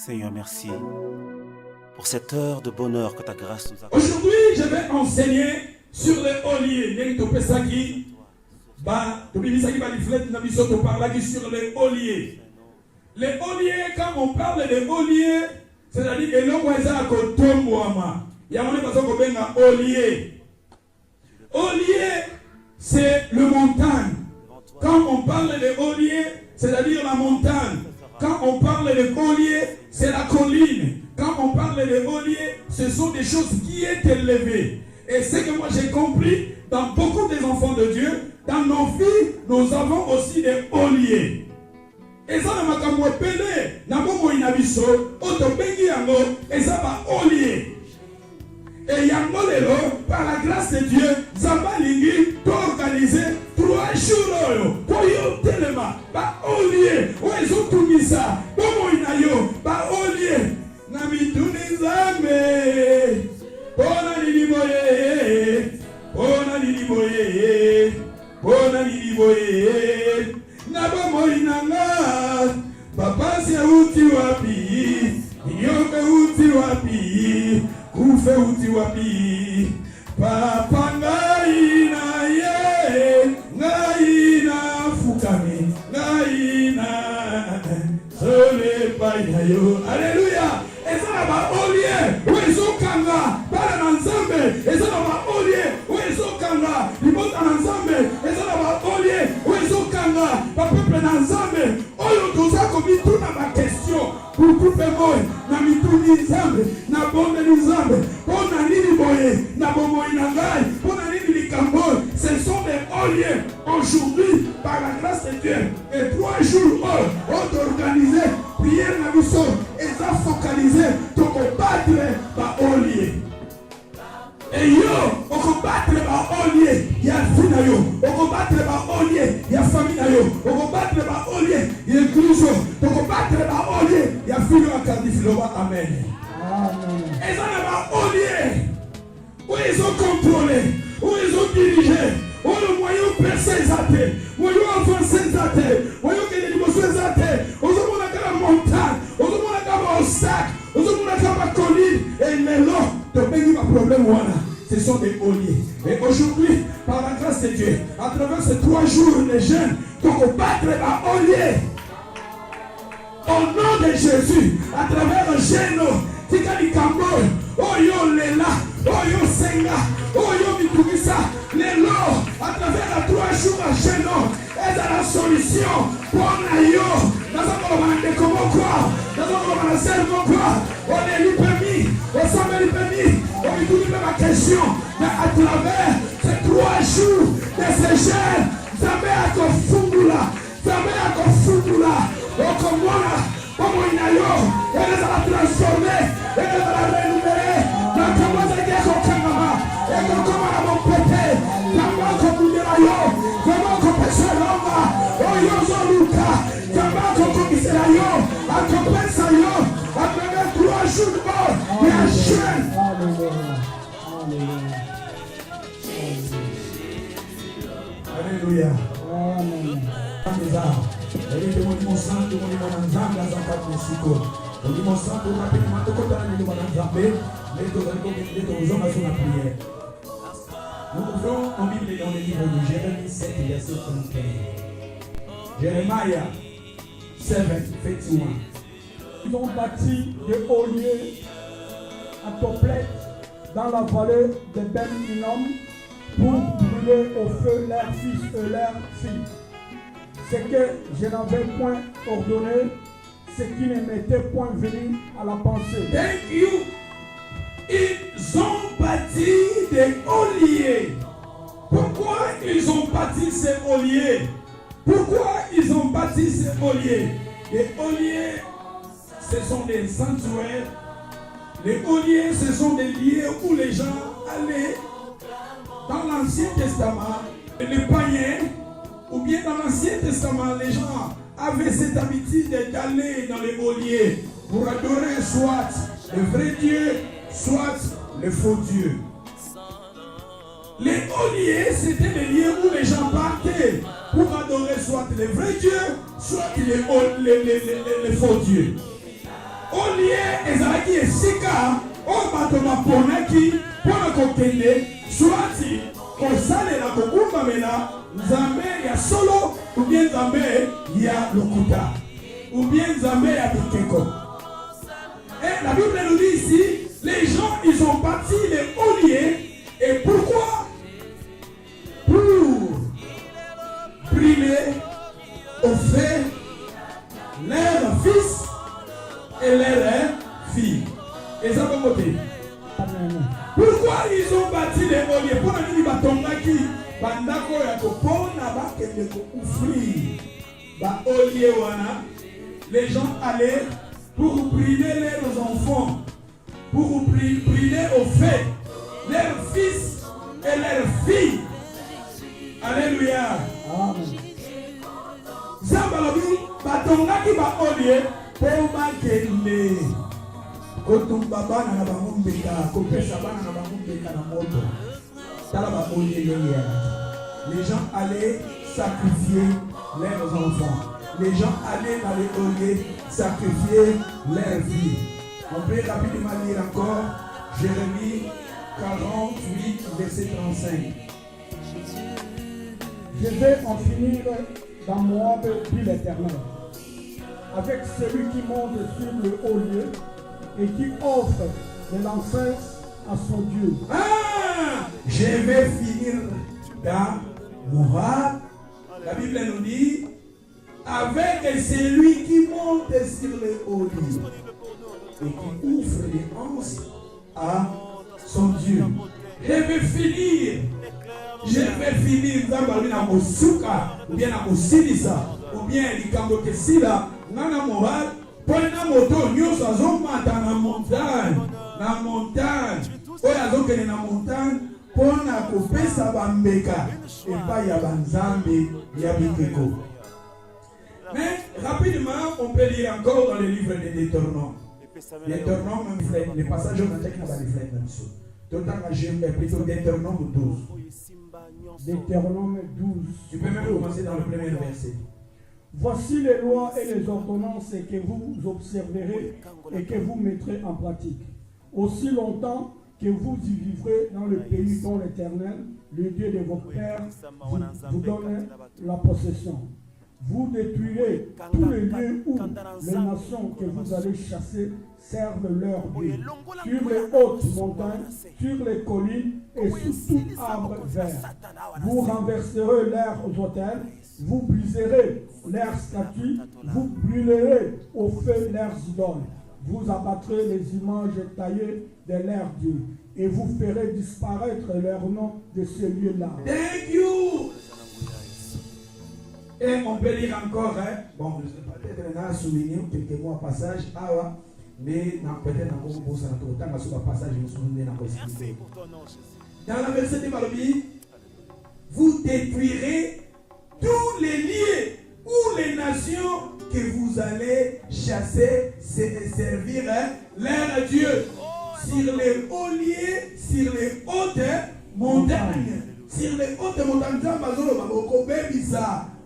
Seigneur, merci pour cette heure de bonheur que ta grâce nous a. Aujourd'hui, je vais enseigner sur les olliers. Sur les olliers. Les olliers, quand on parle des olliers, c'est-à-dire que l'homme est à côté de moi. Il y a un ollier. Ollier, c'est le montagne. Quand on parle de ollier, c'est-à-dire la montagne. Quand on parle de ollier, c'est la colline. Quand on parle de ollier, ce sont des choses qui sont élevées. Et c'est que moi j'ai compris, dans beaucoup des enfants de Dieu, dans nos vies, nous avons aussi des olliers. Et ça, on a appelé, et ça va ollier. Et yango lelo, par la grâce de Dieu, Zambalingi peut organiser 3 jours pour yo telema, ba ollier, ou ils ont tout mis ça, bomo inayo, ba ollier, nami tunizame, bona liliboye, bona liliboye, bona liliboye, nabomo inanga, papa si uti wapi, yoke uti wapi, kufe uti wapi, papa ngai na ye, ngai na fukami, ngai na sole paina yo. Alléluia. Et ça là ba ollier, où ils sont kanga, para na nzambe, et ça là ba ollier, où ils sont kanga, libota na nzambe, et ça là ba ollier, où ils sont kanga, pa peuple na nzambe. Oyo toza komi tuna ba question. Pour couper moi, na mituni nzambe, na bonde nzambe, pona nini boye, na bomo inangai, pona nini likambo. Ce sont des olliers aujourd'hui par la grâce de Dieu. Et 3 jours organisé, prière na biso, et ça focalisé, pour combattre ba ollier. Et yo, on combattre ba ollier, ya fina yo, on combattre ba ollier, ya famille yo, on combattre ba ollier, ya église, on combattre ba ollier, ya fille en cardifilova, amen. Et ça n'a pas ollier, où ils ont contrôlé, où ils ont dirigé, où le moyen percé les athées, où ils ont avancé les athées, où ils ont gagné les émotions les athées, où ils ont monté la montagne, où ils ont monté la obstacle, où ils ont monté la colline, et les lots. Problème ce sont des olliers. Et aujourd'hui, par la grâce de Dieu, à travers ces 3 jours, les jeunes vont combattre la ollier. Au nom de Jésus, à travers le Géno, Tikali Kambo, Oyo Lela, Oyo Senga, Oyo Mitugisa, les lots, à travers les 3 jours à Géno, est la solution pour Nayo. Nous avons des comment quoi, nous avons des cerveau quoi, on est l'hypermis, on s'en met l'hypermis. On lui dit ma question, mais à travers ces 3 jours de ces jeunes, Zambé a confundula, Zambé a confundula, au Komona, comme il a eu, elle les a transformés, elle les a rémunérés, dans comment c'est qu'elle est Kanama, et comment elle a mon pété, comment qu'on vous dira yo, comment qu'on peut se l'homme, oh yo Zoluka, comment qu'on commise la yo, à compenser yo, à travers 3 jours de mort, et à jeune. Alléluia. Amen. Nous ouvrons en Bible dans le livre de Jérémie 7, verset 75. Jérémie 7, verset 1. Ils ont bâti des olliers à Toplet dans la vallée de Ben Hinnom pour brûler au feu leurs fils et leurs filles. Ce que je n'avais point ordonné, ce qui ne m'était point venu à la pensée. Thank you. Ils ont bâti des olliers. Pourquoi ils ont bâti ces olliers? Pourquoi ils ont bâti ces olliers? Les olliers, ce sont des sanctuaires. Les olliers, ce sont des lieux où les gens allaient dans l'Ancien Testament. Les païens, ou bien dans l'Ancien Testament, les gens avaient cette habitude d'aller dans les olliers pour adorer soit le vrai Dieu, soit le faux Dieu. Les olliers, c'était les lieux où les gens partaient pour adorer soit le vrai Dieu, soit les faux dieux. olie ezalaki esika oyo bato baponaki mpona kokende swati kosalela kogumbamela nzambe ya solo ou bien nzambe ya lokuta ou bien nzambe ya bikeko. Et la Bible nous dit ici, les gens ils ont bâti les olliers. Et pourquoi? Pour brûler au feu leurs fils et leurs filles. Et ça va monter. Pourquoi ils ont bâti les olliers? Pour la batongaki, bandako ya kopona bakende ko offrir ba ollier wana. Les gens allaient pour brûler leurs enfants, pour brûler au feu leurs fils et leurs filles. Alléluia. Zambalabi batongaki ba ollier pour bakende kotumba bana na bango mbeka kopesa bana na bango mbeka na moto. Tala ba ollier yeye. Les gens allaient sacrifier leurs enfants. Les gens allaient dans les olliers sacrifier leurs vies. On peut rapidement lire encore Jérémie 48, verset 35. Je vais en finir dans Moab, dit l'Éternel, avec celui qui monte sur le haut lieu et qui offre de l'encens à son Dieu. Ah, je vais finir dans Moab. La Bible nous dit, avec celui qui monte sur le haut lieu et qui ouvre les anses à son Dieu. Je vais finir na mosuka ou bien na mosilisa ou bien likambo kesila ngana moral pona moto nyoso azomata na montagne oyo azokende na montagne pona kopesa bambeka epai ya banzambe ya bikeko. Mais rapidement on peut lire encore dans le livre de Deutéronome. Deutéronome, les passages on a dit qu'il y a des flèches là-dessous. Plutôt Deutéronome 12. Deutéronome 12. Tu peux même commencer dans le premier verset. Voici les lois et les ordonnances que vous observerez et que vous mettrez en pratique, aussi longtemps que vous y vivrez dans le pays dont l'Éternel, le Dieu de vos pères, vous donne la possession. Vous détruirez tous les lieux où les nations que vous allez chasser servent leur Dieu, sur les hautes montagnes, sur les collines et sous tout arbre vert. Vous renverserez leurs autels, vous briserez leurs statues, vous brûlerez au feu leurs idoles. Vous abattrez les images taillées de leurs dieux et vous ferez disparaître leur nom de ce lieu-là. Thank you. Et on peut lire encore, hein? Bon, peut-être on a souligné quelques mots à passage, mais peut-être encore pour ça, autant passage, je me souviens dans la verset de Balobi, vous détruirez tous les lieux où les nations que vous allez chasser, servir leur Dieu. Sur les hauts lieux, sur les hautes montagnes. Sur les hautes montagnes,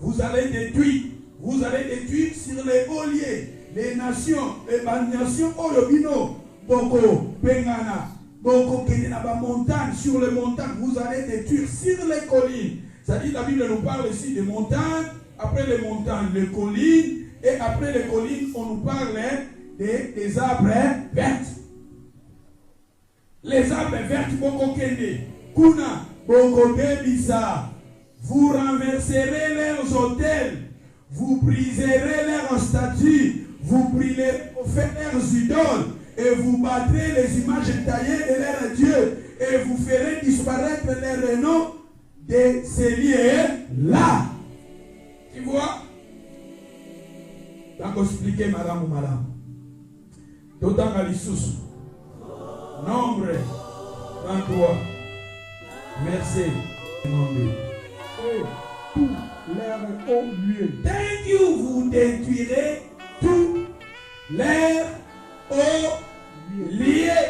vous allez détruire sur les hauts lieux les nations, les nations Olobino, Boko, Bengana, Boko, Kenenaba montagne, sur les montagnes, vous allez détruire sur les collines. C'est-à-dire, la Bible nous parle ici des montagnes, après les montagnes, les collines, et après les collines, on nous parle des arbres verts. Les arbres verts, Boko Kende, Kuna, Boko Bebisa, vous renverserez leurs autels, vous briserez leurs statues, vous brûlerez leurs idoles, et vous battrez les images taillées de leurs dieux, et vous ferez disparaître leurs noms de ces lieux-là. Tu vois? Donc, expliquer madame ou madame. D'autant à l'issous. Nombre 23. Verset 92. Et tous leurs hauts lieux. Thank you, vous détruirez tous leurs hauts lieux.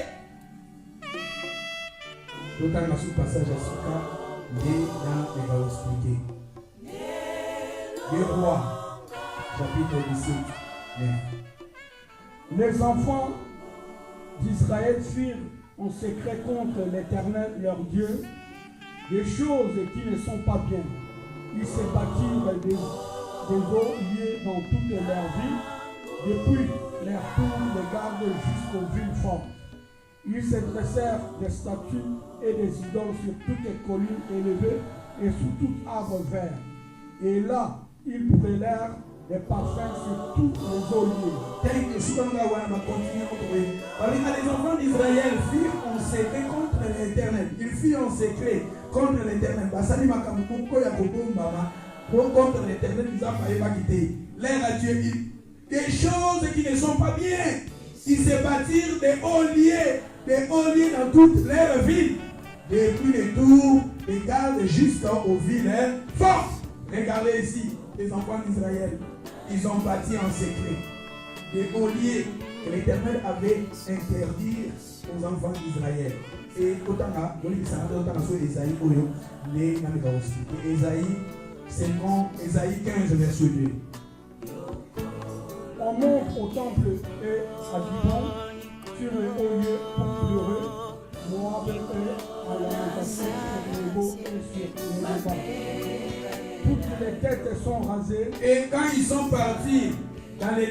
D'autant à ce passage à ce cas, il va expliquer. Les rois, chapitre 17. Les enfants d'Israël firent en secret contre l'Éternel leur Dieu des choses qui ne sont pas bien. Ils se bâtirent des eaux liées dans toute leur vie, depuis les tours de garde jusqu'aux villes fortes. Ils se dressèrent des statues et des idoles sur toutes les collines élevées et sous tout arbre vert. Et là, ils brûlèrent des parfums sur tous les oliviers. Les enfants d'Israël firent en secret contre l'Éternel. Ils firent en secret contre l'Éternel. Contre l'Éternel, ils n'ont pas quitté. L'air à Dieu, des choses qui ne sont pas bien. Ils se bâtirent des hauts lieux dans toutes leurs villes. Depuis les tours, les gardes jusqu'aux villes fortes. Regardez ici, les enfants d'Israël. Ils ont bâti en secret des hauts lieux que l'Éternel avait interdit aux enfants d'Israël. Et autant Ésaïe 15, verset 2. On monte au temple et à Gibon sur le haut lieu pour pleurer. Moab et à lamentation sur les beaux et sur les bas. Toutes les têtes sont rasées. Et quand ils sont partis dans les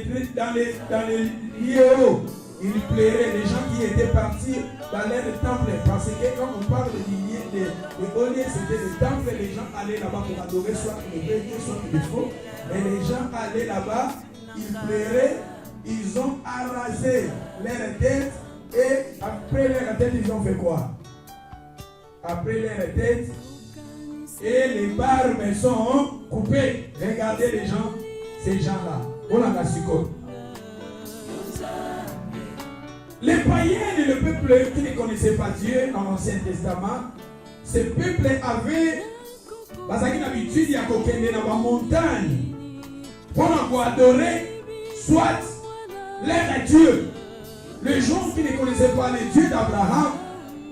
lieux hauts, ils pleuraient les gens qui étaient partis dans les temples. Parce que quand on parle des hauts lieux, c'était les temples. Les gens allaient là-bas pour adorer soit le vrai Dieu, soit le faux. Et les gens allaient là-bas, ils pleuraient, ils ont arrasé leurs têtes. Et après leurs têtes, ils ont fait quoi? Après leurs têtes, et les barbes sont coupées. Regardez les gens, ces gens-là. On a la psychose. Les païens et le peuple qui ne connaissaient pas Dieu dans l'Ancien Testament, ces peuples avaient une habitude à aller dans la montagne pour adorer soit leur Dieu. Les gens qui ne connaissaient pas le Dieu d'Abraham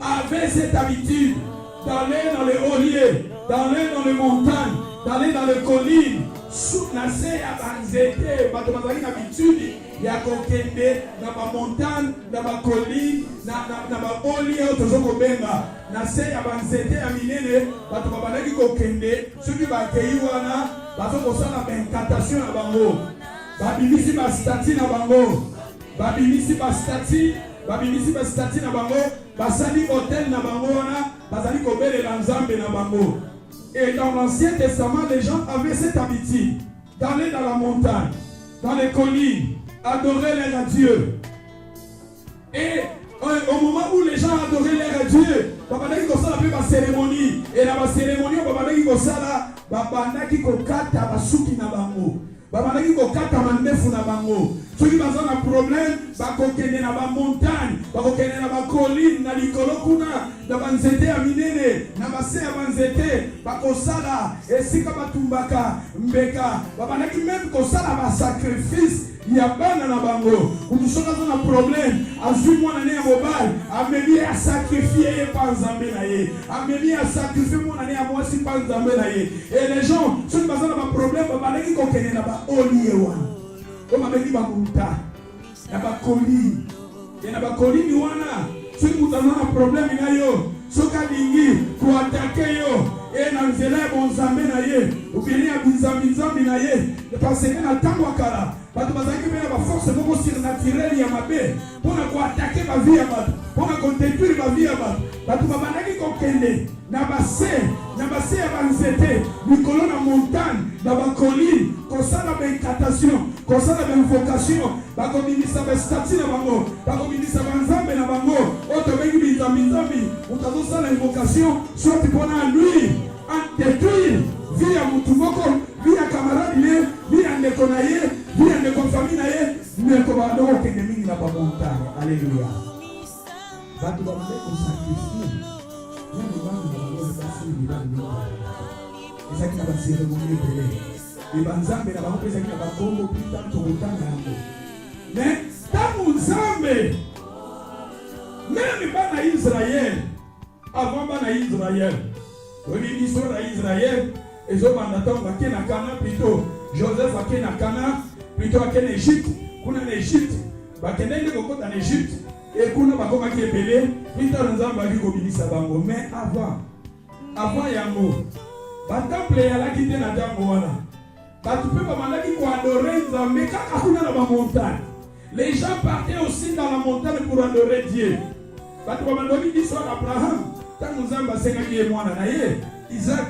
avaient cette habitude d'aller dans les hauts lieux, d'aller dans les montagnes, d'aller dans les collines, soutenir à Banzete, Batomazaki l'habitude, il y a kokende dans la montagne, dans la colline, dans la hauts lieux, toujours au Benga, Nasé à Banzete à Minene, Batomazaki kokende, ceux qui va accueillir wana, Batomazaki la incantation à Bango, Babimisi Bastati à Bango, Babimisi Bastati. Babimisi Bastati na bango, basali hôtel na bango wana, basali kobele la nzambe na bango. Et dans l'Ancien Testament, les gens avaient cette habitude d'aller dans la montagne, dans les collines, adorer leur Dieu. Et au moment où les gens adoraient leur Dieu, babandaki kosala pe ba cérémonie. Et dans la cérémonie, babandaki kosala babandaki kokata basuki na bango. Babandaki kokata mandefu na bango. Ceux qui ont un problème, bakokende na ba montagne, bakokende na ba colline, na likolo kuna, na banzete ya minene, na base ya banzete, bakosala esika batumbaka mbeka. Babandaki même kosala ba sacrifice. Il y a bana na bango. Ou soka na problème, azui mwana ne ya mobile, amemi a sacrifier ye pa nzambe na ye. Amemi a sacrifier mwana ne ya mwasi pa nzambe na ye. Et les gens, ceux qui ont un problème, babaleki kokende na ba oliye wana. Comme avec ba monta, na ba colline. Et na ba colline wana, ceux qui ont un problème na yo, soka lingi pour attaquer yo. Et na nzela bon nzambe na ye, ou bien ya bizambi na ye, parce que na tango akala. Bato bazaki pe na ba force moko surnaturelle ya mabe pona ko attaquer ba vie ya bato pona ko détruire ba vie ya bato bato babandaki kokende na base ya banzete likolo na montagne na ba colline kosala ba incantation kosala ba invocation bakomimisa ba statue na bango bakomimisa ba nzambe na bango oto bengi bizambi utazosala invocation soit pona lui en détruire vie ya mutu moko vie ya camarade ne vie ya ndeko na ye vie ya ndeko famille na ye ndeko badoko kende mingi na ba montagne. Alléluia. Bato babande ko sacrifier yoni bango na bango basi ni bango ezaki na ba cérémonie belé et banzambe na bango ezaki na ba kongo pita tokotanga yango mais tangu nzambe même bana Israël avant bana Israël oui l'histoire d'Israël et zo bandaton ba kena kana plutôt Joseph a kena kana plutôt a kena Égypte kuna na Égypte bakendenge kokota en Égypte et kuna bakomaki ebele mitano nzambe aki kobilisa bango. Mais avant yango batemple eyalaki te na ntango wana. Bato mpe bamandaki koadore nzambe kaka kuna na bamontagne. Les gens partaient aussi dans la montagne pour adorer Dieu. Bato bamandaki l'histoire d'Abraham ntango nzambe asengaki ye mwana na ye Isaac.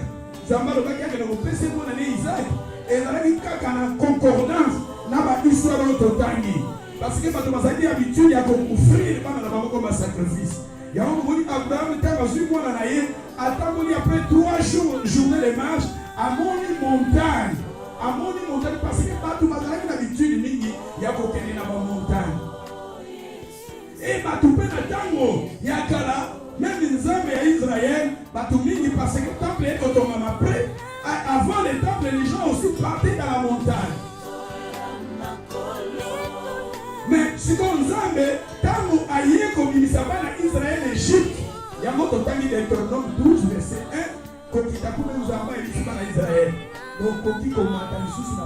Nzambe alobaki akende kopesa mwana ne Isaac. Ezalaki kaka na concordance na bahistoire oyo totangi. Parce que bato bazalaki habitude ya kokufrire bana na bango comme sacrifice. Yango moni Abraham ntango azwi mwana na ye atamboli après 3 jours journée de marche amoni montagne parce que bato bazalaki na habitude mingi ya kokende na bamontagne. Et bato mpe na ntango ya kala même nzambe ya Israël bato mingi parce que temple ekotongama après. Avant le temple, les gens aussi partaient dans la montagne. Mais si on Nzambe, quand on a eu comme il s'appelle Israël et Égypte, il y a un autre temps d'Euronome 12, verset 1, quand il a coupé nous avons et l'Israël à Israël. Donc, quand il commence à nous sur la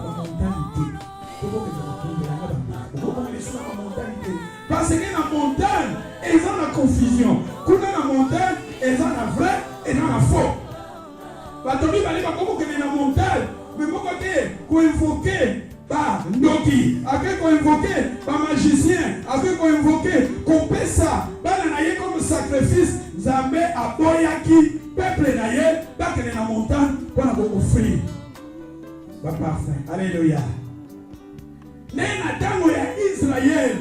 montagne, parce que la montagne, ils ont la confusion. Quand la montagne, ils ont la vraie et la faux. Batobi bali bakoko kene na montagne mais moko te ko invoquer ba ndoki après ko invoquer ba magicien après ko invoquer ko pesa bana na ye comme sacrifice Nzambe aboyaki peuple na ye ba kene na montagne pour na ko offrir ba parfait. Alléluia. Nena tango ya Israël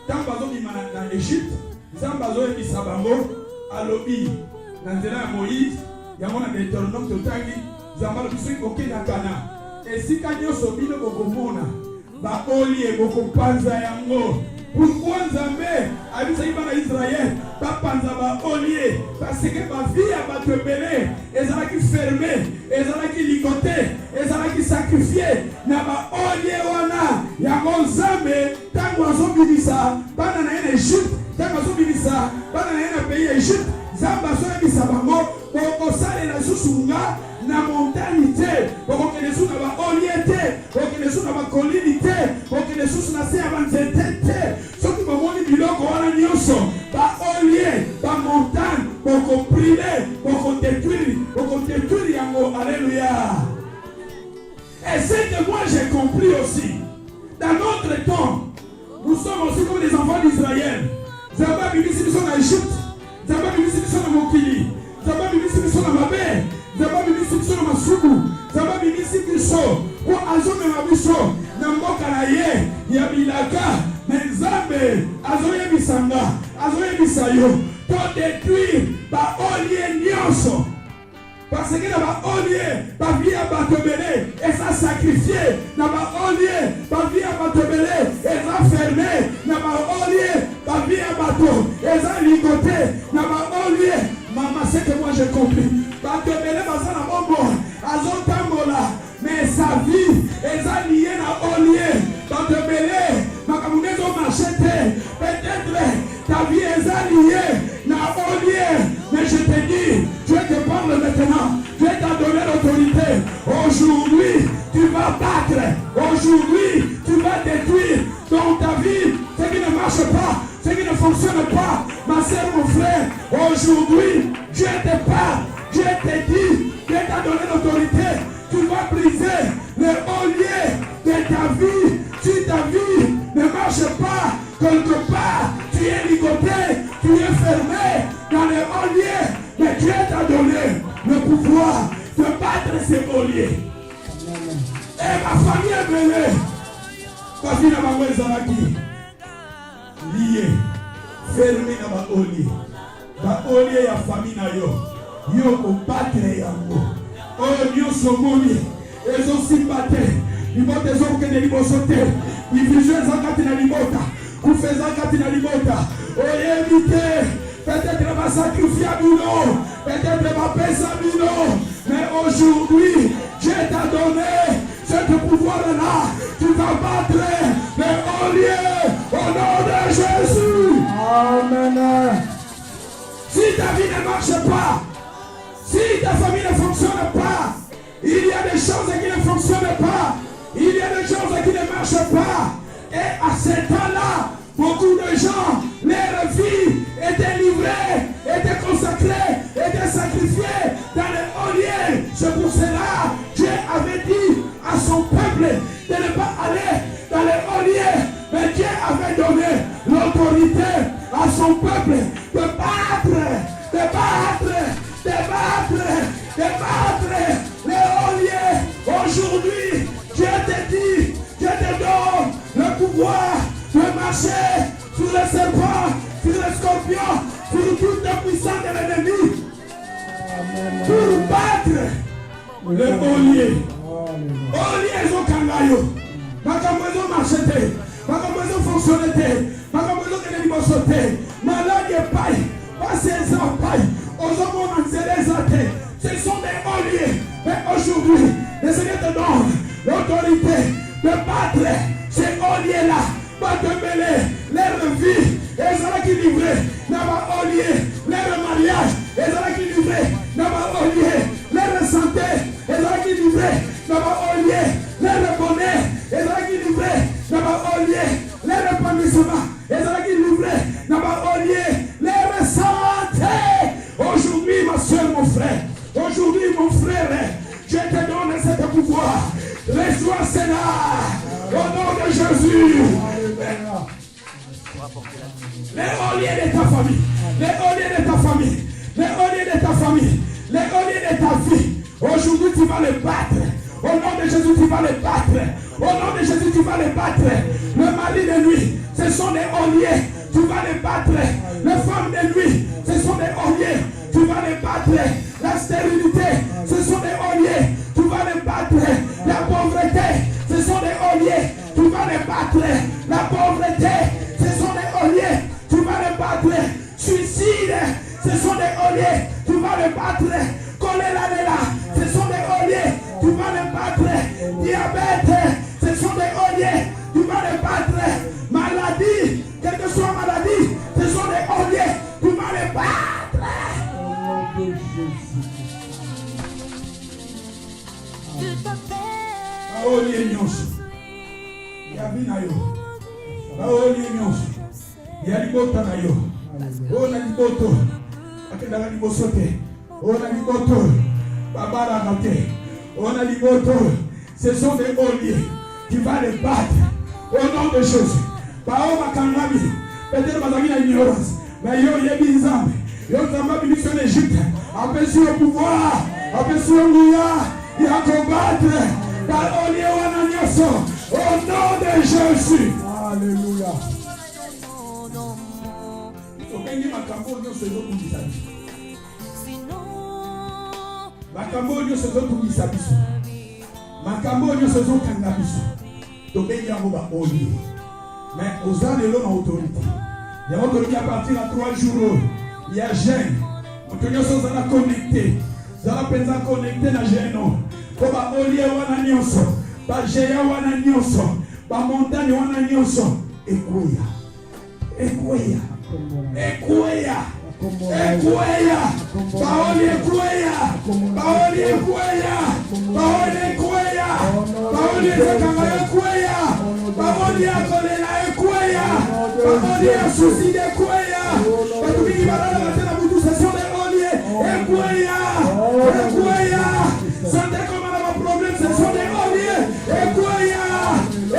tango bazobi na Égypte Nzambe azoyebisa bango alobi na nzela ya Moïse yango na Deutéronome totangi Nzambe biso kokenda Kana esika nyonso bino bokomona baolie bokopanza yango. Pourquoi Nzambe abisaki bana Israël bapanza baolie? Parce que bavie ya bato ebele ezalaki fermé, ezalaki ligoté, ezalaki sacrifié na baolie wana. Yango Nzambe tango azobimisa bana na ye na Égypte, tango azobimisa bana na ye na pays ya Égypte, Nzambe azoyebisa bango bokosalela susu nga na montagne te, bokokende susu na baolie te, bokokende susu na bakolini te, bokokende susu na se ya banzete te. Soki bomoni biloko wana nyonso baolie bamontagne bokoprile bokodétruire yango. Alléluia. Et c'est que moi j'ai compris aussi dans notre temps nous sommes aussi comme les enfants d'Israël. Nzambe bimisi biso na Égypte, Nzambe bimisi biso na mokili, Nzambe bimisi biso na mabe, Nzambe bimisi biso na masuku, Nzambe bimisi biso po azomema biso na mboka na ye ya bilaka. Mais Nzambe azoyebisanga azoyebisa yo to détruire baolie nyonso. Parce que na baolie bavie ya bato ebele eza sacrifié, na baolie bavie ya bato ebele eza fermé, na baolie bavie ya bato eza ligoté, na baolie. Maman, c'est que moi j'ai compris. Bato ebele baza na bombo azotambola mais sa vie eza liée na olie. Bato ebele makambo nezo marché te, peut-être ta vie eza liée na olie. Mais je te dis, Dieu te parle maintenant, Dieu t'a donné l'autorité. Aujourd'hui, tu vas battre. Aujourd'hui, tu vas détruire dans ta vie ce qui ne marche pas, ce qui ne fonctionne pas. Ma soeur, mon frère, aujourd'hui, Dieu te parle, Dieu te dit, Dieu t'a donné l'autorité. Tu vas briser les olliers de ta vie. Si ta vie ne marche pas, quelque part, tu es ligoté, tu es fermé dans les olliers. Mais Dieu t'a donné le pouvoir de battre ces olliers. Et ma famille est brûlée. Ma fille n'a pas ezalaki lié, fermé dans ma ollier. Ma ollier ya famille na yo. Yo ko battre yango. Oyo nyonso moni ezosimba te. Libota ezokende liboso te. Division ezakati na libota. Kufa ezakati na libota. Oyebi te. Peut-être va sacrifier à Bino, peut-être va payer à Bino, mais aujourd'hui, Dieu t'a donné ce pouvoir-là. Tu vas battre les olliers au nom de Jésus. Amen. Si ta vie ne marche pas, si ta famille ne fonctionne pas, il y a des choses qui ne fonctionnent pas, il y a des choses qui ne marchent pas, et à ce temps-là, Beaucoup de gens, leur vie était livrée, était consacrée, était sacrifiée dans les hauts lieux. C'est pour cela Dieu avait dit à son peuple de ne pas aller dans les hauts lieux. Mais Dieu avait donné l'autorité à son peuple de battre les hauts lieux. Aujourd'hui, Dieu te dit, Dieu te donne le pouvoir de marcher sur les serpents, sur les scorpions, sur toute la puissance de l'ennemi, pour battre les hauts lieux. Hauts lieux, ils ont kangayo. Makambo ils ont marché, makambo ils ont fonctionné, makambo ils ont gagné sauté. Malade et paille, pas ces ans paille. Ce sont des hauts lieux. Mais aujourd'hui, le Seigneur te donne l'autorité de battre ces hauts lieux-là. Pas de mêler leur vie. Et ça qui livré. N'a pas hauts lieux. Leur mariage. Et ça qui livré. N'a pas hauts lieux. Leur santé. Et ça qui livré. N'a pas hauts lieux. Leur bonheur. Et ça qui livré. N'a pas hauts lieux. Leur épanouissement. Et ça qui livré. N'a pas hauts lieux. Leur santé. Aujourd'hui, ma soeur, mon frère, aujourd'hui, mon frère, je te donne ce pouvoir. Reçois cela au nom de Jésus. Les hauts lieux de ta famille, les hauts lieux de ta famille, les hauts lieux de ta famille, les hauts lieux de ta vie. Aujourd'hui, tu vas les battre. Au nom de Jésus, tu vas les battre. Au nom de Jésus, tu vas les battre. Le mari de nuit, ce sont des hauts lieux. Tu vas les battre. Les femmes de nuit, ce sont des hauts lieux. Tu vas les battre. La stérilité, ce sont des hauts lieux. Tu vas les battre. La pauvreté, ce sont des hauts lieux. Tu vas les battre. La pauvreté, ce sont des hauts lieux. Tu vas les battre. Suicide, ce sont des hauts lieux. Tu vas les battre. Choléra, ce sont des hauts lieux. Tu vas les battre. Diabète, ce sont des hauts lieux. Tu vas les battre. Maladie, quelle que soit maladie, ce sont des hauts lieux. Tu vas les battre. Au nom de Jésus. Baoli nyonso. Yabi na yo. Baoli nyonso. Ya libota na yo. Ona liboto. Akenda na liboso te. Ona liboto. Babara na te. Ona liboto. Ce sont des hauts lieux. Tu vas les battre. Au nom de Jésus. Bao makangami. Peut-être bazaki na ignorance. Mais yo yebi nzambe. Yo nzambe bimi sur l'Égypte. Aperçu le pouvoir. Aperçu le mouillard. Il a combattre. Au nom de Jésus. Alléluia. Makambo nyonso ezotungisa biso. Makambo nyonso ezokanga biso. Tobengi yango baoli. Mais oza lelo na autorité. Yango tolobi à partir de 3 jours. Il y a jeûne. Moto nyonso ozala connecté. Zala penza connecté na jeûne. Ko baoli wana nyonso. Ba géant wana nyonso. Ba montagne wana nyonso. Ekweya. Ekweya. Ekweya. Ekweya. Baoli ekweya. Baoli ekweya. Baoli ekweya. Baoli ekanga ekweya. Baoli akolela ekweya. Baoli asusi ekweya. Batumiki balala batela butu session de olier. Ekweya. Ekweya. Santé comme on a un problème, ce sont des oliers. Ekweya.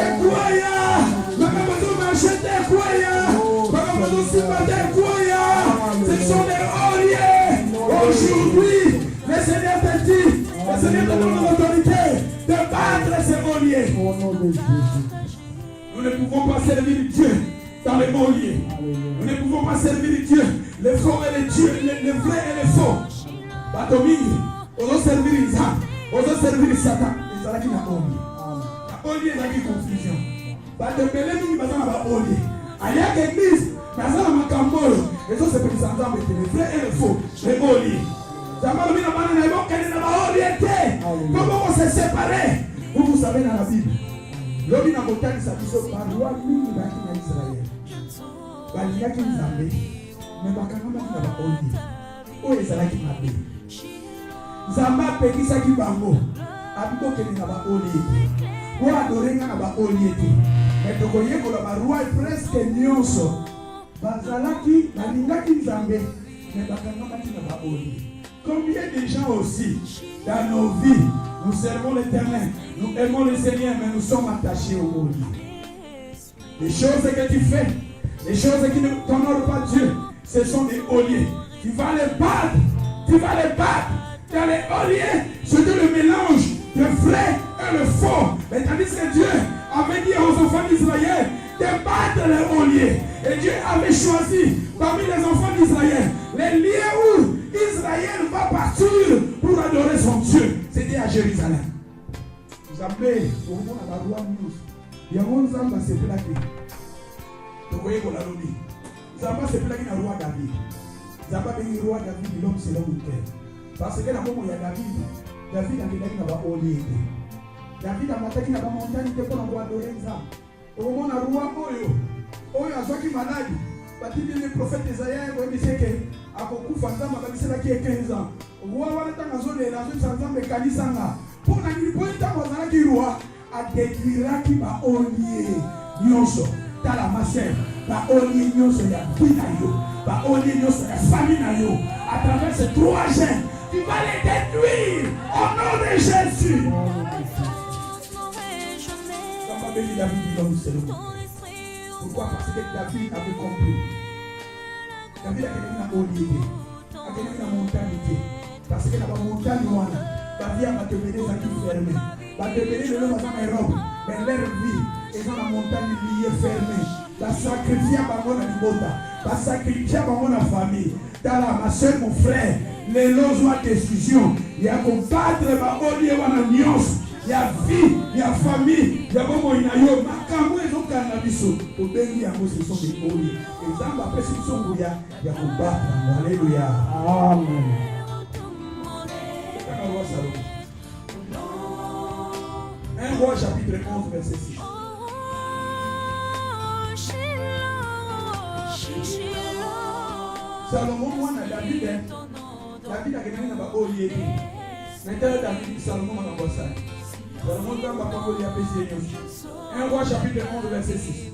Ekweya. Makambo machete ekweya. Makambo sipate ekweya. Ce sont des oliers. Aujourd'hui, le Seigneur te dit, le Seigneur te donne l'autorité de battre ces oliers. Au nom de Jésus. Nous ne pouvons pas servir Dieu dans les oliers. Nous ne pouvons pas servir Dieu, les faux et les dieux, les vrais et les faux. Batomini, on doit servir Isaac, on doit servir Satan. Et ça qui n'a pas olier. La olier n'a pas confusion. Batomini, il va avoir olier. Ailleurs l'église, dans la macambole, et ça c'est pour les ensemble, les vrais et les faux, les oliers. Comment on s'est séparés? Vous savez dans la Bible. L'homme n'a pas dit ça, par loi, lui, il va être en Israël. Il y a qui nous a dit, mais pas quand même, il n'a pas dit. Où est-ce qu'il m'a dit? Zamba peki saki bango. Abiko keni na ba oli. Wo adore nga na ba oli ete. Mais tokoyekola baroi presque nyonso bazalaki balingaki nzambe mais bakangamaki na baoli. Combien de gens aussi dans nos vies nous servons l'Éternel, nous aimons le Seigneur, mais nous sommes attachés au oli. Les choses que tu fais, les choses qui ne t'honorent pas Dieu, ce sont des oliers. Tu vas les battre, dans les oliers, c'est le mélange de vrai et le faux. Mais tandis que Dieu avait dit aux enfants d'Israël de battre les oliers. Et Dieu avait choisi parmi les enfants d'Israël les lieux où Israël va partir pour adorer son Dieu. C'était à Jérusalem. Vous appelez, au moment de la loi news, il y a un Zamba c'est plaqué. Vous voyez qu'on a l'oubli. Zamba c'est plaqué dans le roi David. Zamba est le roi David, l'homme c'est l'homme de parce que là, il y a David. David a dit qu'il n'a pas oublié. David a maté qu'il n'a pas montagne pour adorer ça. Au moment où le roi Oyo a qui malade, le prophète Isaïe a dit que à beaucoup de femmes, il a dit 15 ans. Le roi a dit que la zone de Kanisanga. Pour la nuit, pour le temps, le roi a détruit qui va oublier. Nyonso, dans la masse, va oublier Nyonso, il y a Pinayo, va oublier Nyonso, il y a famille. À travers ces 3 gènes, tu vas les détruire au nom de Jésus. Pourquoi? Parce que David avait compris. David a gagné la montagne. Parce que la montagne, David a te mener à tout fermé. Va te mener le nom à Europe. Mais leur vie est dans la montagne liée fermée. Va sacrifier à mon animota. Va sacrifier à mon famille. Dans ma soeur, mon frère, les lois de décision. Il y a combattre ma olier wana nyonso. Il y a vie, il y a famille, il y a beaucoup de gens. Makambo ils ont cannabis. Au béni à moi ce sont des oliers. Et ça va après ce sont il y a combattre. Alléluia. Amen. Un roi chapitre 11 verset 6. Salomon, moi, David a gagné un olier. Maintenant, David, Salomon m'a envoyé ça. Salomon m'a envoyé un roi chapitre 11 verset 6.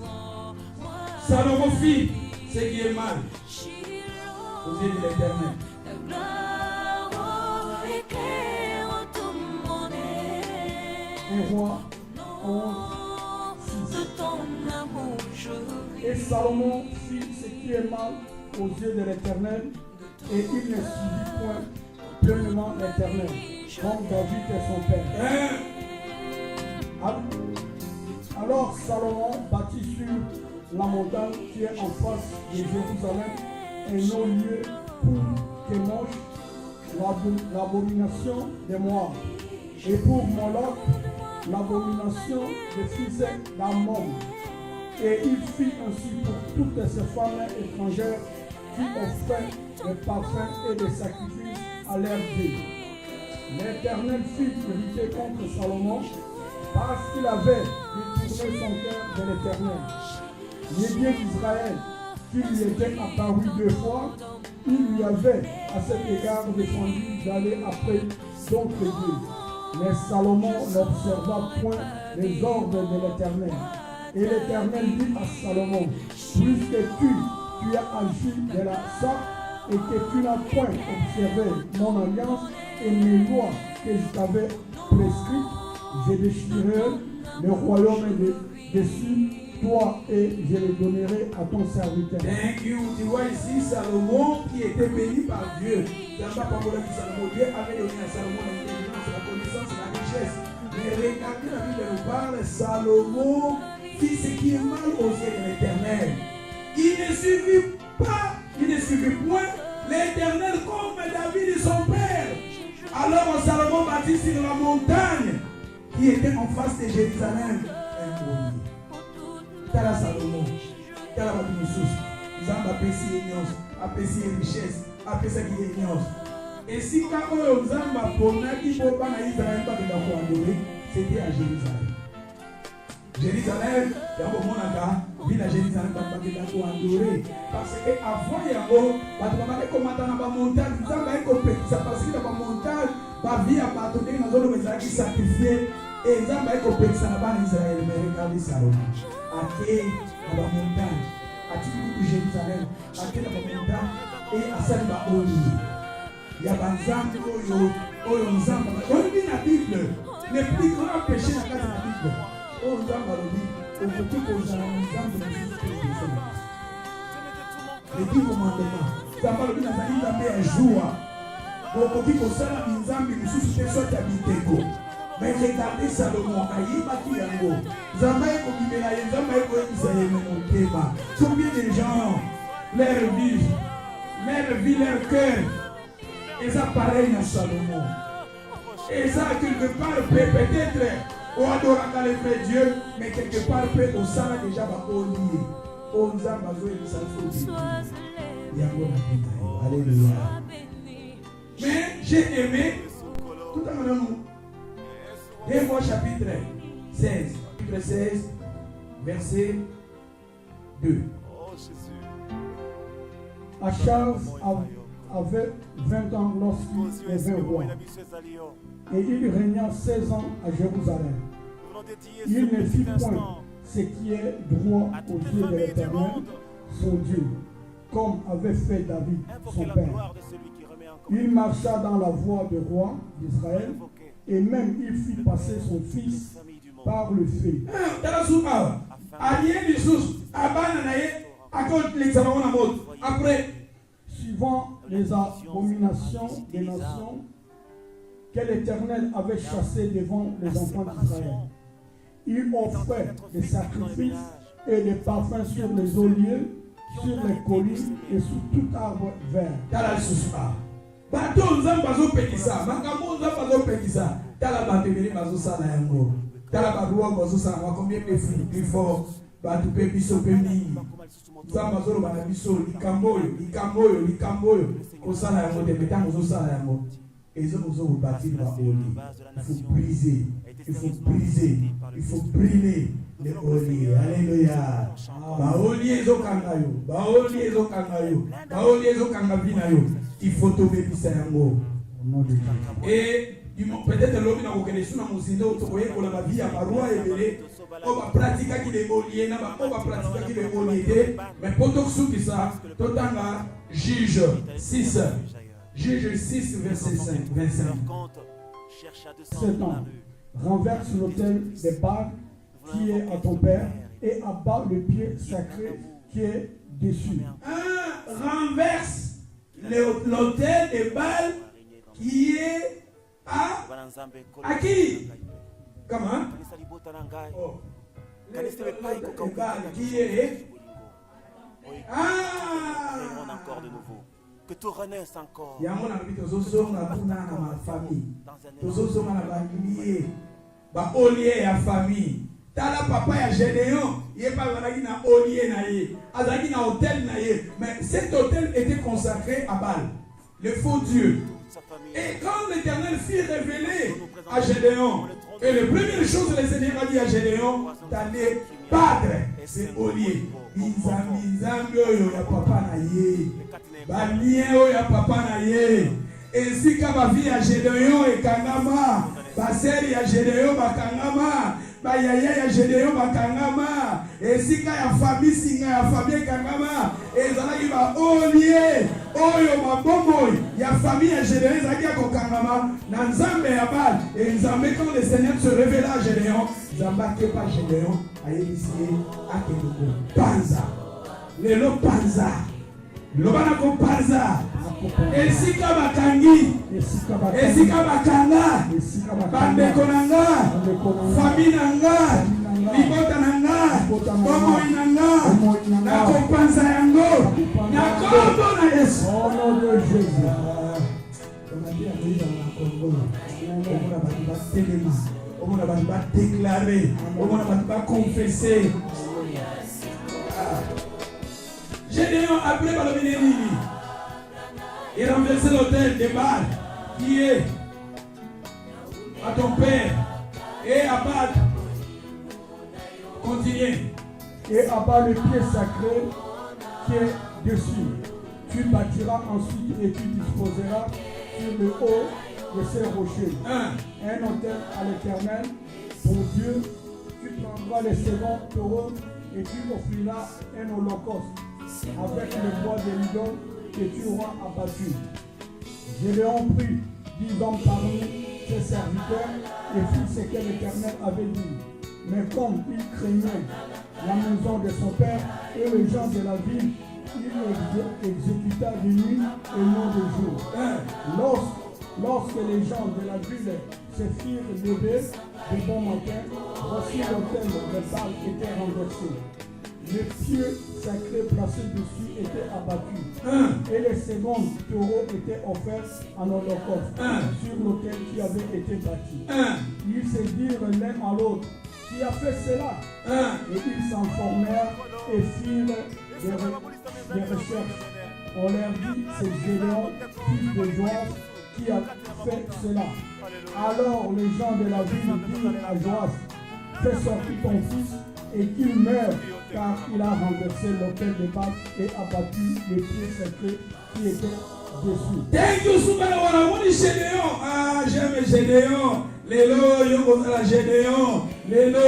Salomon fit ce qui est mal aux yeux de l'Éternel. Un roi 11, 6. Et Salomon fit ce qui est mal aux yeux de l'Éternel, et il ne suivit point pleinement l'Éternel, comme David et son père. Alors Salomon bâtit sur la montagne qui est en face de Jérusalem un autre lieu pour Kémosh, l'abomination des Moab, et pour Moloch, l'abomination des fils d'Ammon. Et il fit ainsi pour toutes ces femmes étrangères qui offraient des parfums et des sacrifices à leur Dieu. L'Éternel fit irriter contre Salomon parce qu'il avait détourné son cœur de l'Éternel. Les dieux d'Israël, qui lui étaient apparus 2 fois, il lui avait à cet égard défendu d'aller après d'autres dieux. Mais Salomon n'observa point les ordres de l'Éternel. Et l'Éternel dit à Salomon, puisque tu as agi de la sorte et que tu n'as point observé mon alliance et mes lois que je t'avais prescrites, je déchirerai le royaume dessus, toi, et je le donnerai à ton serviteur. Thank you. Tu vois ici Salomon qui était béni par Dieu. Dieu avait donné à Salomon l'intelligence, la connaissance et la richesse. Mais regardez la Bible nous parle, Salomon fit ce qui est mal aux yeux de l'Éternel. Il ne suivit point l'Éternel comme David et son père. Alors Salomon bâtit sur la montagne qui était en face de Jérusalem un grenier. Tala Salomon, tala Batumusus, Zamba apesi ignorance, apesi richesse, apesa qui ignorance. Et si quand Zamba ponaki pour pas Israël pas de la adorer, c'était à Jérusalem. Jérusalem, d'abord monaka, ville à Jérusalem pas de la adorer, parce que avant Yabo, batuma que commandant dans la montagne, Zamba est compétit, ça parce que dans la montagne, ba vie à battre dans zone où ils sacrifié et Zamba est compétit ça dans Israël, mais regardez Salomon. ake na bamontagne atiki kutu Jérusalem ake na bamontagne e asali baoli ya banzambe oyo nzambe oyebi na Bible le plus grand péché na kati na Bible oyo nzambe alobi okoki kozala na nzambe mosusu te ezala les 10 commandements nzambe alobi nazali nzambe ya jour okoki kosala minzambe mosusu te soki ya biteko mais regardez Salomon ayibaki yango nzambe ekobimela ye nzambe ekoyebisa ye na motema. Combien de gens leur vie leur cœur eza pareil na Salomon eza quelque part peut-être oadoraka le vrai Dieu mais quelque part peut osala déjà baolie oyo nzambe azoyebisa biso yango na bina yo. Alléluia. Mais j'ai aimé tout à l'heure 2 Rois chapitre 16 verset 2. Achaz avait 20 ans lorsqu'il devint roi, et il régna 16 ans à Jérusalem. Il ne fit point ce qui est droit aux yeux de l'Éternel, son Dieu, comme avait fait David, son père. Il marcha dans la voie du roi d'Israël, et même il fit passer son fils par le feu. Après, suivant les abominations des nations que l'Éternel avait chassées devant les enfants d'Israël, il offrait des sacrifices et des parfums sur les oliviers, sur les collines et sur tout arbre vert. bato nzambe azopekisa makambo nzambe azopekisa tala bato ebele bazosala yango tala barua bazosala yango combien de fruits fort bato mpe biso mpe mingi nzambe azoloba na biso likambo oyo kosala yango te ntango ozosala yango ezo kozobâtir baoli. Il faut brûler les olies. Alléluia. Baoli ezokanga yo il faut tomber bisa yango. Et peut-être l'homme n'a aucun sous na musindo tokoye kola ba via barua ebele on va pratiquer qui les olies na ba on va pratiquer qui les olies mais poto suki ça totanga Juge 6 verset 25. 7 ans. Renverse l'autel des Baals qui est à ton père et abat le pied sacré qui est dessus. Renverse l'autel des Baals qui est à qui? Comment? Oh. Qui est? Encore de nouveau. Que tout renaisse encore. Yango na bito zozonga kuna na ma famille. Tozozonga na ba lié. Ba olier ya famille. Tala papa ya Gédéon, il pas bazaki na olier na ye. Azaki na hôtel na ye, mais cet hôtel était consacré à Baal, le faux Dieu. Et quand l'Éternel fit révéler à Gédéon, et la première chose que le Seigneur a dit à Gédéon, d'aller battre ces oliers. Nzambe oyo ya papa na ye. Balien oyo ya papa na ye. Esika ba vie ya Gédéon ekangama, ba seri ya Gédéon bakangama, ba yaya ya Gédéon bakangama, esika ya famille singa ya famille ekangama, ezalaki ba olier oyo mabombo ya famille ya Gédéon ezalaki kokangama na Nzambe ya Baal. Et Nzambe quand le Seigneur se révéla à Gédéon, Nzambe kepa Gédéon ayebisi akendoko panza. Lelo panza. Lobana ko panza. Esika bakangi. Esika bakanga. Bandeko nanga. Famille nanga. Libota nanga. Bomo inanga. Na ko panza yango. Na kombo na Yesu. Au nom de Jésus. On va déclarer, on va confesser. Gédéon, après Balomineni, il renversé l'autel de Baal qui est à ton père et à Baal. Continuez. Et abat le pied sacré qui est dessus. Tu bâtiras ensuite et tu disposeras sur le haut de ces rochers un autel à l'Éternel, pour Dieu. Tu prendras les seconds taureaux et tu offriras un holocauste avec le bois de l'idole que tu auras abattu. Gédéon prit 10 hommes parmi ses serviteurs et fit ce que l'Éternel avait dit. Mais comme il craignait la maison de son père et les gens de la ville, il exécuta de nuit et non de jour. Lorsque les gens de la ville se firent lever de bon matin, voici l'autel de Baal était renversé. Les pieux sacrés placés dessus étaient abattus. Et les secondes taureaux étaient offerts en holocauste sur l'autel qui avait été bâti. Ils se dirent l'un à l'autre, qui a fait cela? Et ils s'informèrent et firent des recherches. On leur dit, c'est Gédéon, fils de Joas, qui a fait cela. Alors les gens de la ville dirent à Joas, fais sortir ton fils et qu'il meure, car il a renversé l'autel de Baal et abattu les pieds sacrés qui étaient dessus. Thank you, Gédéon. Ah, j'aime Gédéon. Lélo, Yokozala Gédéon. Lélo,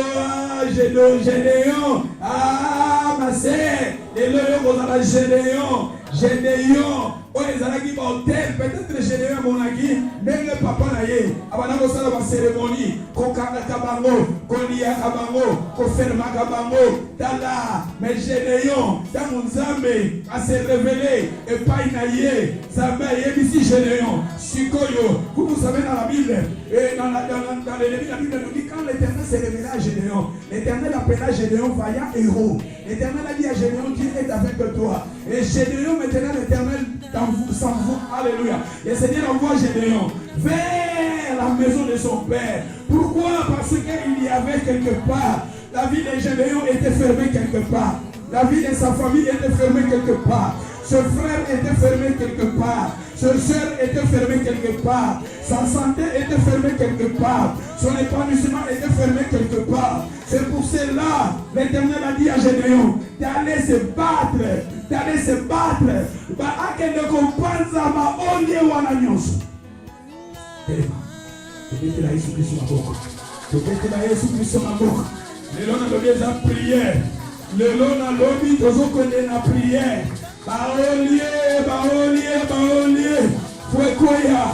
Gédéon. Ah, ma sœur. Lélo, Yokozala Gédéon. Gédéon. Oh, les Alaki Bautel. Peut-être Gédéon, mon ami. Même le papa naïe. Avant de faire la cérémonie. Kokanga Kabango. Kolia Kabango. Koferma Kabango. Dala. Mais Gédéon. Dans mon Zambé. A se révéler. Et pas inaïe. Zambé. Et ici Gédéon. Shikoyo. Vous savez dans la Bible. Et dans les Lévites, la Bible nous dit quand l'Éternel s'est révélé à Gédéon, l'Éternel appela Gédéon vaillant héros. L'Éternel a dit à Gédéon, Dieu est avec toi. Et Gédéon, maintenant l'Éternel s'envoie. Alléluia. Et Seigneur envoie Gédéon vers la maison de son père. Pourquoi? Parce qu'il y avait quelque part, la vie de Gédéon était fermée quelque part. La vie de sa famille était fermée quelque part. Ce frère était fermé quelque part. Ce soeur était fermé quelque part. Sa santé était fermée quelque part. Son épanouissement était fermé quelque part. C'est pour cela l'Éternel a dit à Gédéon d'aller se battre. D'aller se battre. Ne comprendre ma onye wananyos. Peut-être la Jésus Christ maboko. Peut-être la Jésus Christ maboko. Le long de la prière. Le long de l'obit de la prière. Baolie. Fwekoya.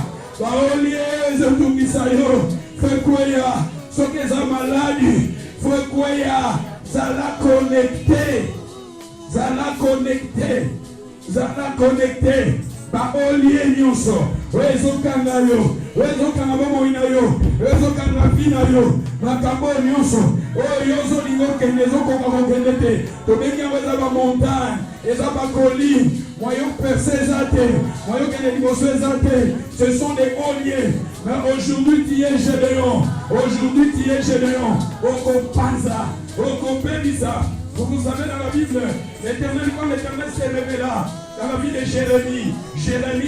Baolie zetumisayo. Fwekoya. Soke za maladi. Fwekoya. Zala connecté. Baolie nyonso. Wezokanga yo. Wezokanga bomoina yo. Wezokanga vina yo. Makambo nyonso. Yozo lingo kenezo kokakokende te. Tobenga weza ba montagne. Eza ba colline. Moyen percé ezate. Moyen kende liboso ezate. Ce sont des hauts lieux. Mais aujourd'hui tu es Gédéon. Aujourd'hui tu es Gédéon. Okopanza. Okopelisa. Vous savez dans la Bible, l'Éternel, quand l'Éternel s'est révélé là, dans la vie de Jérémie,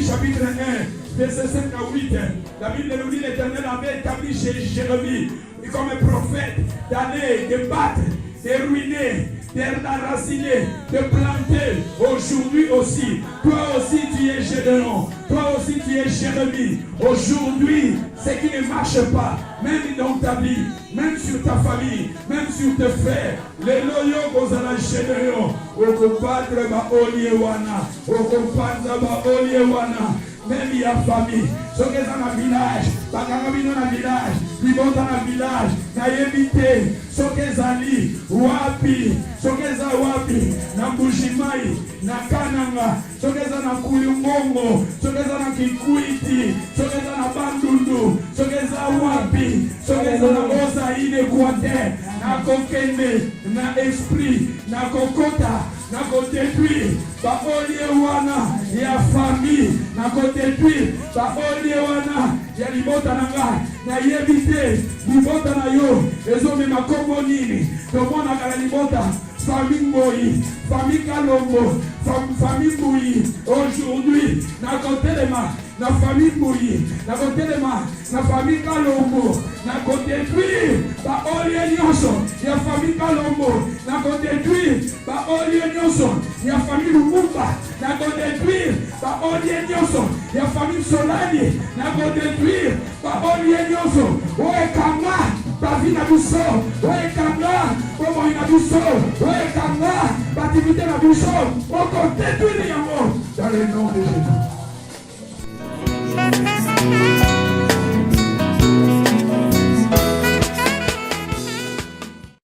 chapitre 1, verset 5 à 8, la Bible nous dit l'Éternel avait établi chez Jérémie comme un prophète d'aller, de battre, de ruiner, d'enraciner, de planter. Aujourd'hui aussi, toi aussi tu es Gédéon, toi aussi tu es Jérémie. Aujourd'hui, ce qui ne marche pas, même dans ta vie, même sur ta famille, même sur tes frères, les loyaux kozala Gédéon, okopatre ba oliewana, okopanza ba oliewana. Même il y a famille, ceux qui sont dans le village, Bakarabino dans le village, Bibonta dans le village, Nayebite, ceux qui sont ali, Wapi, ceux qui sont Wapi, Nambujimai, Nakananga, ceux qui sont dans Kuyumbongo, ceux qui sont dans Kikuiti, ceux qui sont dans Bandundu, ceux qui sont Wapi, ceux qui sont dans Osaïne, Équateur, Nakokende, na esprit, Nakokota, Nakotétui, Baoliewana, il y a famille, Nakotétui, Baoliewana, il y a libota nanga, na yebite, libota na yo, ezo me makombo nini, tomona kala libota, famille Moï, famille Kalombo, famille Moï, aujourd'hui, Nakotelema, na famille Moï, Nakotelema, na famille Kalombo, Nakotétui, Baolie nyonso, il y a famille Kalombo, Nakotétui, Baolie nyonso, il y a famille Lumumba, Nakotétui, Baolie nyonso, il y a famille Solani, Nakotétui, Baolie nyonso, Oekama, bavi na biso oyekanga bomoi na biso oyekanga baaktivité na biso okotetwili yango dans le nom de Jésus.